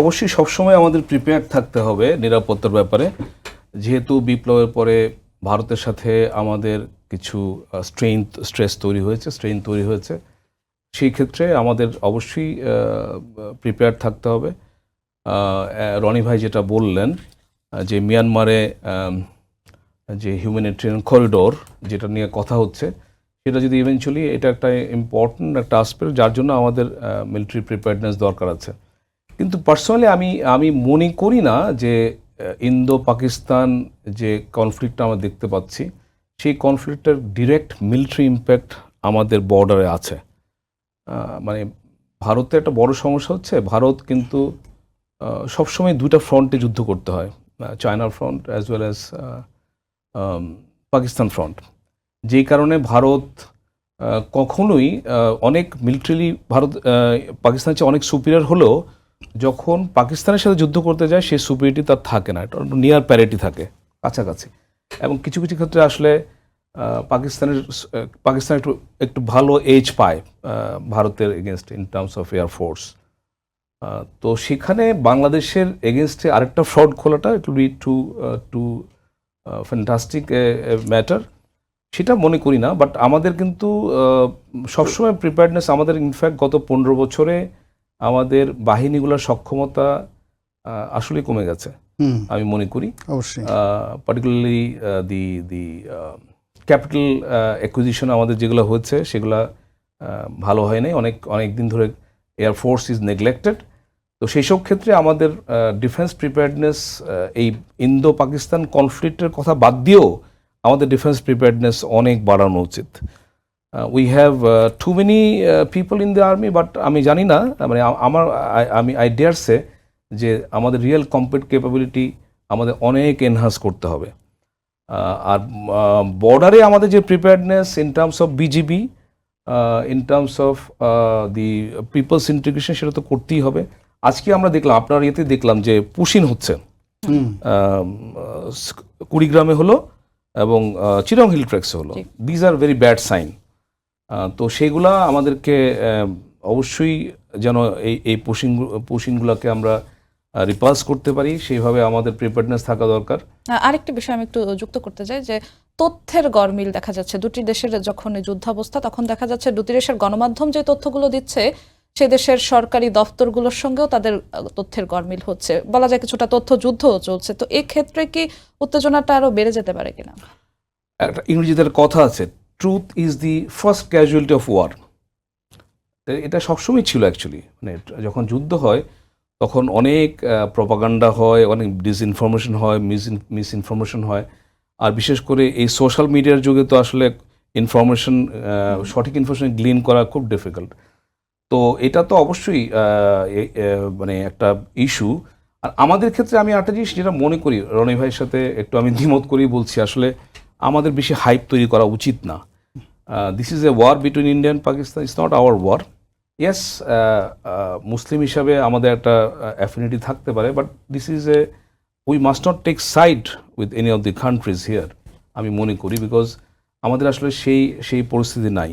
অবশ্যই সবসময় আমাদের প্রিপেয়ার থাকতে হবে নিরাপত্তার ব্যাপারে, যেহেতু বিপ্লবের পরে ভারতের সাথে আমাদের কিছু স্ট্রেস তৈরি হয়েছে। সেই ক্ষেত্রে আমাদের অবশ্যই প্রিপেয়ার থাকতে হবে। রনি ভাই যেটা বললেন যে মিয়ানমারে যে হিউম্যানিটেরিয়ান করিডোর যেটা নিয়ে কথা হচ্ছে, সেটা যদি ইভেনচুয়ালি এটা একটা ইম্পর্টেন্ট একটা আসপেক্ট, যার জন্য আমাদের মিলিটারি প্রিপেয়ারনেস দরকার আছে। কিন্তু পার্সোনালি আমি মনে করি না যে ইন্দো পাকিস্তান যে কনফ্লিক্টটা আমরা দেখতে পাচ্ছি, সেই কনফ্লিক্টের ডিরেক্ট মিলিটারি ইম্প্যাক্ট আমাদের বর্ডারে আছে। মানে ভারতের একটা বড় সমস্যা হচ্ছে, ভারত কিন্তু সবসময় দুইটা ফ্রন্টে যুদ্ধ করতে হয়, চায়নার front as well as Pakistan front. যেই কারণে ভারত কখনোই অনেক মিলিটারি পাকিস্তানের চেয়ে অনেক সুপিরিয়র হলেও যখন পাকিস্তানের সাথে যুদ্ধ করতে যায় সেই সুপিরিয়রিটি তার থাকে না, এটা নিয়ার প্যারিটি থাকে, কাছাকাছি। এবং কিছু কিছু ক্ষেত্রে আসলে পাকিস্তান একটু ভালো এজ পায় ভারতের against in terms of air force. তো সেখানে বাংলাদেশের এগেনস্টে আরেকটা ফ্রড খোলাটা it will be too fantastic matter, সেটা মনে করি না। বাট আমাদের কিন্তু সবসময় প্রিপেয়ারনেস, আমাদের ইনফ্যাক্ট গত 15 বছরে আমাদের বাহিনীগুলোর সক্ষমতা আসলে কমে গেছে আমি মনে করি। অবশ্যই পার্টিকুলারলি দি ক্যাপিটাল অ্যাকুইজিশন আমাদের যেগুলো হচ্ছে সেগুলো ভালো হয় নাই, অনেক দিন ধরে এয়ার ফোর্স ইজ নেগলেক্টেড। তো সেই সব ক্ষেত্রে আমাদের ডিফেন্স প্রিপেয়ারনেস এই ইন্দো পাকিস্তান কনফ্লিক্টের কথা বাদ দিয়েও আমাদের ডিফেন্স প্রিপেয়ারনেস অনেক বাড়ানো উচিত। We have to many people in the army, but আমি জানি না, মানে আই ডেয়ার সে যে আমাদের রিয়েল কম্পিট ক্যাপাবিলিটি আমাদের অনেক এনহান্স করতে হবে। আর বর্ডারে আমাদের যে preparedness in terms of BGB, in terms of the people's integration, সেটা তো করতেই হবে। আজকে আমরা দেখলাম, আপনার ইয়েতে দেখলাম যে পুশিন হচ্ছে, কুড়িগ্রামে হলো এবং চিরং হিল ট্রেক্সে হলো। These are very bad sign. তো সেগুলা আমাদেরকে অবশ্যই যেন এই পুশিংগুলোকে আমরা রিপালস করতে পারি, সেইভাবে আমাদের প্রিপেয়ারনেস থাকা দরকার। আরেকটি বিষয় আমি একটু যুক্ত করতে চাই যে তথ্যের গরমিল দেখা যাচ্ছে দুটি দেশের যখন যুদ্ধাবস্থা, তখন দেখা যাচ্ছে দুটি দেশের গণমাধ্যম যে তথ্যগুলো দিচ্ছে সে দেশের সরকারি দপ্তরগুলোর সঙ্গেও তাদের তথ্যের গরমিল হচ্ছে, বলা যায় কিছুটা তথ্য যুদ্ধও চলছে। তো এই ক্ষেত্রে কি উত্তেজনাটা আরো বেড়ে যেতে পারে কিনা? একটা ইংরেজিদের কথা আছে, truth is the first casualty of war. এটা সবসময় ছিল অ্যাকচুয়ালি। মানে যখন যুদ্ধ হয় তখন অনেক প্রপাগান্ডা হয়, অনেক ডিসইনফরমেশন হয়, মিসইনফরমেশন হয়। আর বিশেষ করে এই সোশ্যাল মিডিয়ার যুগে তো আসলে সঠিক ইনফরমেশন গ্লিন করা খুব ডিফিকাল্ট। তো এটা তো অবশ্যই মানে একটা ইস্যু। আর আমাদের ক্ষেত্রে আমি একটা জিনিস যেটা মনে করি, রনি ভাইয়ের সাথে একটু আমি দ্বিমত করেই বলছি, আসলে আমাদের বেশি হাইপ তৈরি করা উচিত না। This is a war between India and Pakistan, it's not our war. Yes, মুসলিম হিসাবে আমাদের একটা অ্যাফিনিটি থাকতে পারে, but this is we must not take side with any of the countries here, আমি মনে করি, বিকজ আমাদের আসলে সেই পরিস্থিতি নাই।